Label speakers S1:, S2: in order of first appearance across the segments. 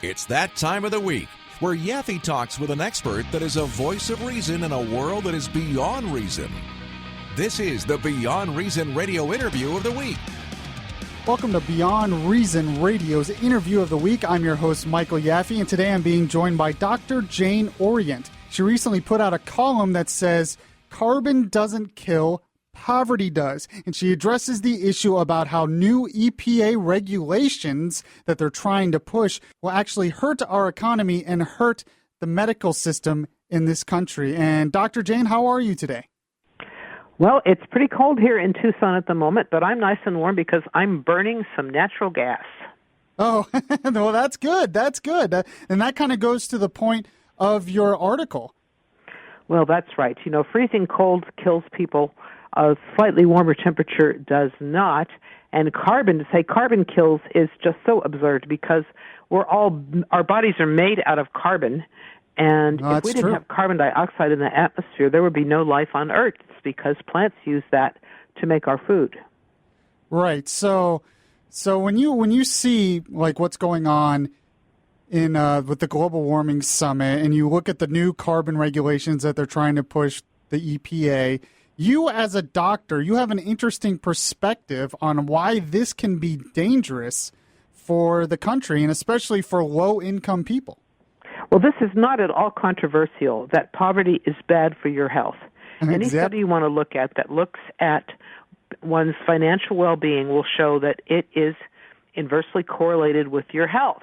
S1: It's that time of the week where Yaffee talks with an expert that is a voice of reason in a world that is beyond reason. This is the Beyond Reason Radio Interview of the Week.
S2: Welcome to Beyond Reason Radio's Interview of the Week. I'm your host, Michael Yaffee, and today I'm being joined by Dr. Jane Orient. She recently put out a column that says, "Carbon doesn't kill, poverty does." And she addresses the issue about how new EPA regulations that they're trying to push will actually hurt our economy and hurt the medical system in this country. And Dr. Jane, how are you today?
S3: Well, it's pretty cold here in Tucson at the moment, but I'm nice and warm because I'm burning some natural gas.
S2: Oh, well, that's good. That's good. And that kind of goes to the point of your article.
S3: Well, that's right. You know, freezing cold kills people. A slightly warmer temperature does not. And to say carbon kills is just so absurd because our bodies are made out of carbon. And if we didn't have carbon dioxide in the atmosphere, there would be no life on Earth because plants use that to make our food.
S2: Right. So when you see like what's going on in with the global warming summit, and you look at the new carbon regulations that they're trying to push, the EPA, you as a doctor, you have an interesting perspective on why this can be dangerous for the country and especially for low-income people. Well,
S3: this is not at all controversial that poverty is bad for your health. Any study you want to look at that looks at one's financial well-being will show that it is inversely correlated with your health.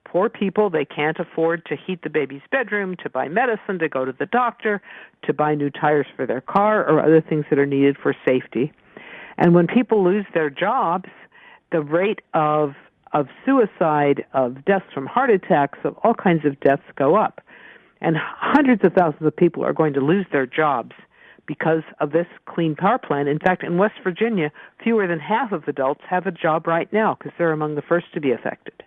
S3: Poor people, they can't afford to heat the baby's bedroom, to buy medicine, to go to the doctor, to buy new tires for their car, or other things that are needed for safety. And when people lose their jobs, the rate of suicide, of deaths from heart attacks, of all kinds of deaths go up. And hundreds of thousands of people are going to lose their jobs because of this clean power plan. In fact, in West Virginia, fewer than half of adults have a job right now because they're among the first to be affected.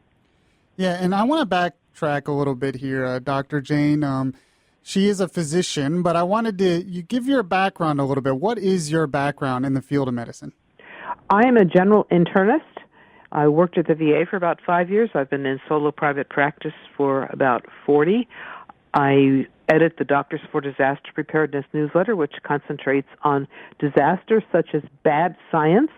S2: Yeah, and I want to backtrack a little bit here, Dr. Jane. She is a physician, but I wanted you give your background a little bit. What is your background in the field of medicine?
S3: I am a general internist. I worked at the VA for about 5 years. I've been in solo private practice for about 40. I edit the Doctors for Disaster Preparedness newsletter, which concentrates on disasters such as bad science,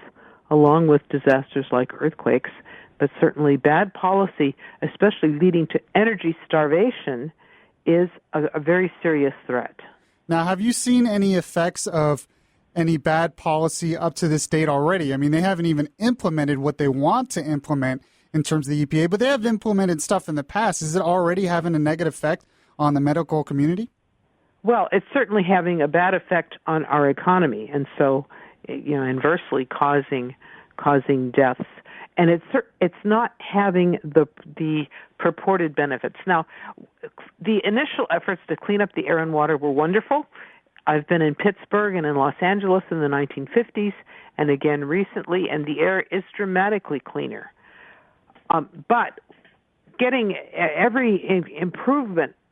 S3: along with disasters like earthquakes, but certainly bad policy, especially leading to energy starvation, is a very serious threat.
S2: Now, have you seen any effects of any bad policy up to this date already? I mean, they haven't even implemented what they want to implement in terms of the EPA, but they have implemented stuff in the past. Is it already having a negative effect on the medical community?
S3: Well, it's certainly having a bad effect on our economy, and so, inversely causing deaths. And it's not having the purported benefits. Now, the initial efforts to clean up the air and water were wonderful. I've been in Pittsburgh and in Los Angeles in the 1950s, and again recently, and the air is dramatically cleaner. But getting every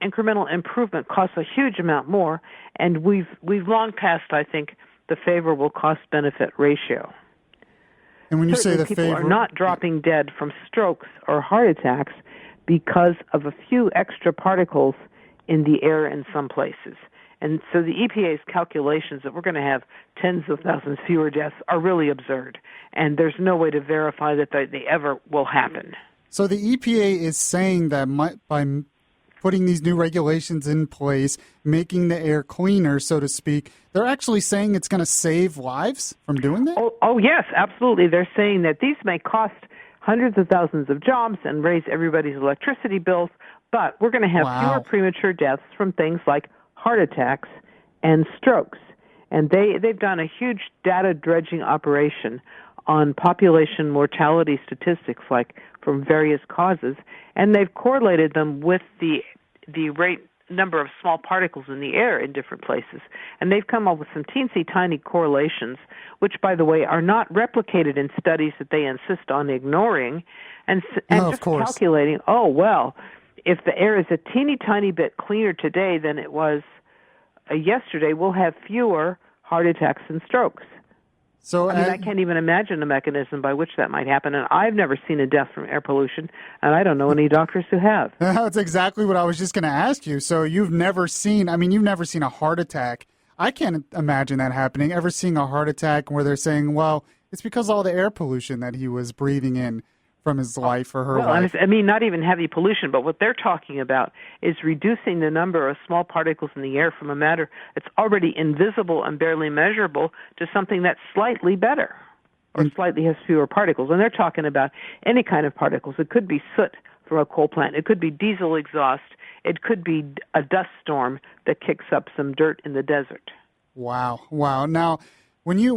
S3: incremental improvement costs a huge amount more, and we've long passed, I think, the favorable cost-benefit ratio.
S2: And when you say the
S3: people are not dropping dead from strokes or heart attacks because of a few extra particles in the air in some places. And so the EPA's calculations that we're going to have tens of thousands fewer deaths are really absurd. And there's no way to verify that they ever will happen.
S2: So the EPA is saying that by putting these new regulations in place, making the air cleaner, so to speak, they're actually saying it's going to save lives from doing that?
S3: Oh, yes, absolutely. They're saying that these may cost hundreds of thousands of jobs and raise everybody's electricity bills, but we're going to have fewer premature deaths from things like heart attacks and strokes. And they've done a huge data dredging operation on population mortality statistics, like from various causes, and they've correlated them with the number of small particles in the air in different places. And they've come up with some teensy tiny correlations, which, by the way, are not replicated in studies that they insist on ignoring, and just calculating, if the air is a teeny tiny bit cleaner today than it was yesterday, we'll have fewer heart attacks and strokes.
S2: So,
S3: I can't even imagine a mechanism by which that might happen, and I've never seen a death from air pollution, and I don't know any doctors who have.
S2: That's exactly what I was just going to ask you. So you've never seen a heart attack. I can't imagine that happening, ever seeing a heart attack where they're saying, well, it's because of all the air pollution that he was breathing in from his life or her life.
S3: Not even heavy pollution, but what they're talking about is reducing the number of small particles in the air from a matter that's already invisible and barely measurable to something that's slightly better or slightly has fewer particles. And they're talking about any kind of particles. It could be soot from a coal plant. It could be diesel exhaust. It could be a dust storm that kicks up some dirt in the desert.
S2: Wow. Now, when you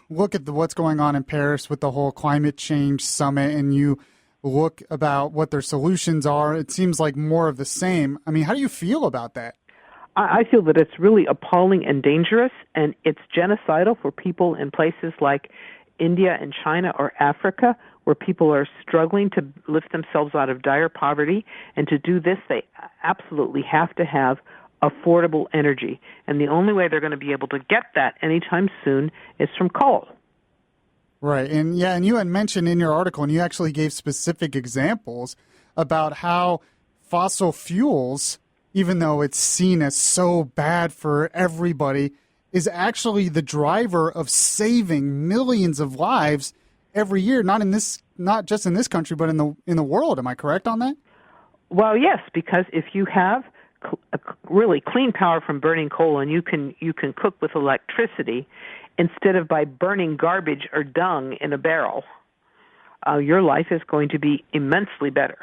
S2: look at what's going on in Paris with the whole climate change summit and you look about what their solutions are, it seems like more of the same. I mean, how do you feel about that?
S3: I feel that it's really appalling and dangerous, and it's genocidal for people in places like India and China or Africa, where people are struggling to lift themselves out of dire poverty. And to do this, they absolutely have to have affordable energy. And the only way they're going to be able to get that anytime soon is from coal.
S2: Right. And you had mentioned in your article, and you actually gave specific examples about how fossil fuels, even though it's seen as so bad for everybody, is actually the driver of saving millions of lives every year, not just in this country, but in the world. Am I correct on that?
S3: Well, yes, because if you have really clean power from burning coal, and you can cook with electricity instead of by burning garbage or dung in a barrel, your life is going to be immensely better.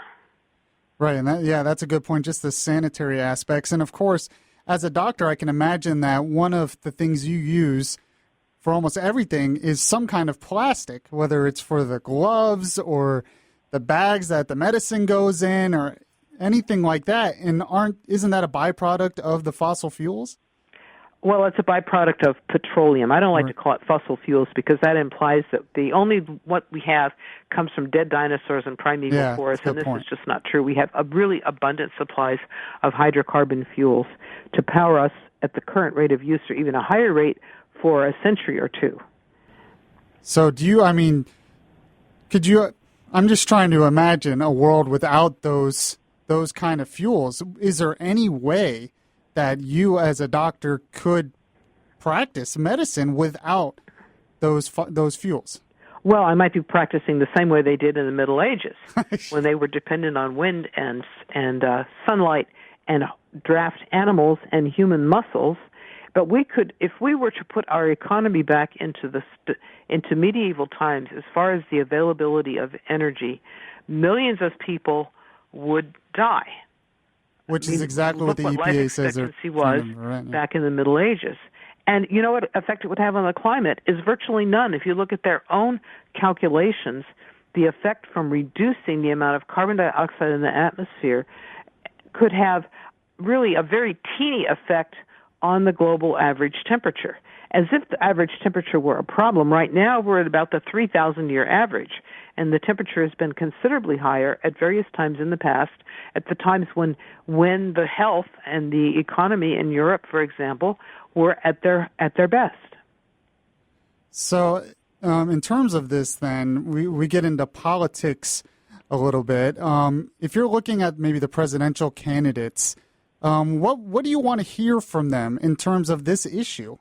S2: Right, and that's a good point, just the sanitary aspects. And of course, as a doctor, I can imagine that one of the things you use for almost everything is some kind of plastic, whether it's for the gloves or the bags that the medicine goes in or anything like that. And isn't that a byproduct of the fossil fuels?
S3: Well, it's a byproduct of petroleum. I don't like to call it fossil fuels because that implies that what we have comes from dead dinosaurs and primeval forests, and this is just not true. We have a really abundant supplies of hydrocarbon fuels to power us at the current rate of use or even a higher rate for a century or two.
S2: So I'm just trying to imagine a world without those kind of fuels. Is there any way that you as a doctor could practice medicine without those fuels?
S3: Well, I might be practicing the same way they did in the Middle Ages, when they were dependent on wind and sunlight and draft animals and human muscles. But we could, if we were to put our economy back into medieval times, as far as the availability of energy, millions of people would die.
S2: Which is exactly what the EPA says.
S3: Life expectancy was back in the Middle Ages. And you know what effect it would have on the climate is virtually none. If you look at their own calculations, the effect from reducing the amount of carbon dioxide in the atmosphere could have really a very teeny effect on the global average temperature. As if the average temperature were a problem. Right now we're at about the 3,000-year average, and the temperature has been considerably higher at various times in the past, at the times when the health and the economy in Europe, for example, were at their best.
S2: So in terms of this, then, we get into politics a little bit. If you're looking at maybe the presidential candidates, what do you want to hear from them in terms of this issue?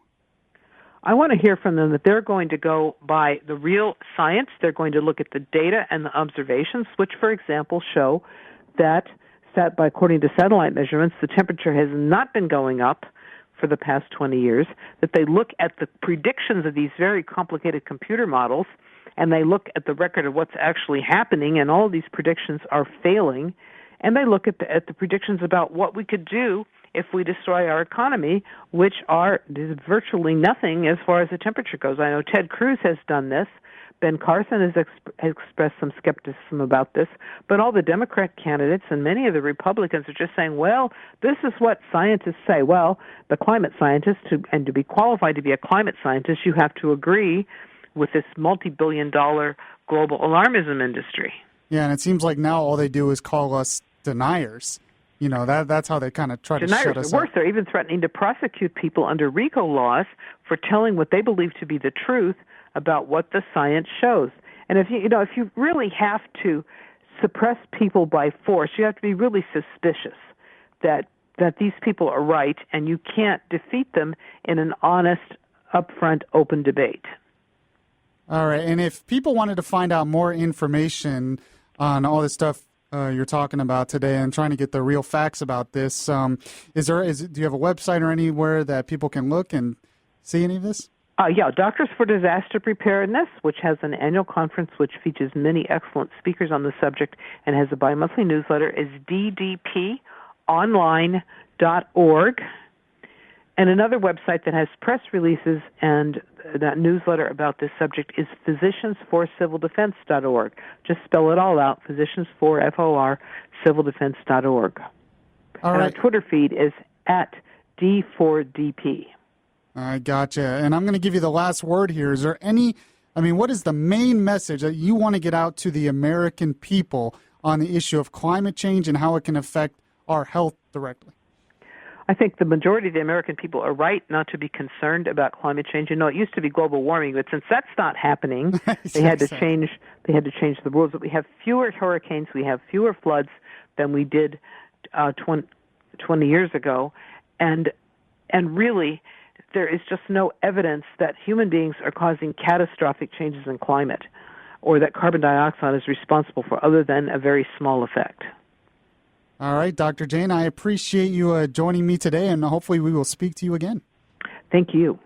S3: I want to hear from them that they're going to go by the real science. They're going to look at the data and the observations, which, for example, show that, according to satellite measurements, the temperature has not been going up for the past 20 years, that they look at the predictions of these very complicated computer models, and they look at the record of what's actually happening, and all of these predictions are failing, and they look at the predictions about what we could do if we destroy our economy, which is virtually nothing as far as the temperature goes. I know Ted Cruz has done this. Ben Carson has expressed some skepticism about this. But all the Democrat candidates and many of the Republicans are just saying, well, this is what scientists say. Well, the climate scientists, to be qualified to be a climate scientist, you have to agree with this multi-billion-dollar global alarmism industry.
S2: Yeah, and it seems like now all they do is call us deniers. You know, that's how they kind of try to shut us up.
S3: Worse, they're even threatening to prosecute people under RICO laws for telling what they believe to be the truth about what the science shows. And if you really have to suppress people by force, you have to be really suspicious that these people are right, and you can't defeat them in an honest, upfront, open debate.
S2: All right, and if people wanted to find out more information on all this stuff you're talking about today and trying to get the real facts about this, do you have a website or anywhere that people can look and see any of this?
S3: Yeah, Doctors for Disaster Preparedness, which has an annual conference which features many excellent speakers on the subject and has a bi-monthly newsletter, is ddponline.org. And another website that has press releases and that newsletter about this subject is physiciansforcivildefense.org. Just spell it all out, physiciansfor, civildefense.org.
S2: All
S3: and
S2: right.
S3: Our Twitter feed is at D4DP.
S2: I gotcha. And I'm going to give you the last word here. Is there what is the main message that you want to get out to the American people on the issue of climate change and how it can affect our health directly?
S3: I think the majority of the American people are right not to be concerned about climate change. You know, it used to be global warming, but since that's not happening, they had to change the rules. But we have fewer hurricanes, we have fewer floods than we did 20 years ago, and really there is just no evidence that human beings are causing catastrophic changes in climate or that carbon dioxide is responsible for other than a very small effect.
S2: All right, Dr. Jane, I appreciate you joining me today, and hopefully we will speak to you again.
S3: Thank you.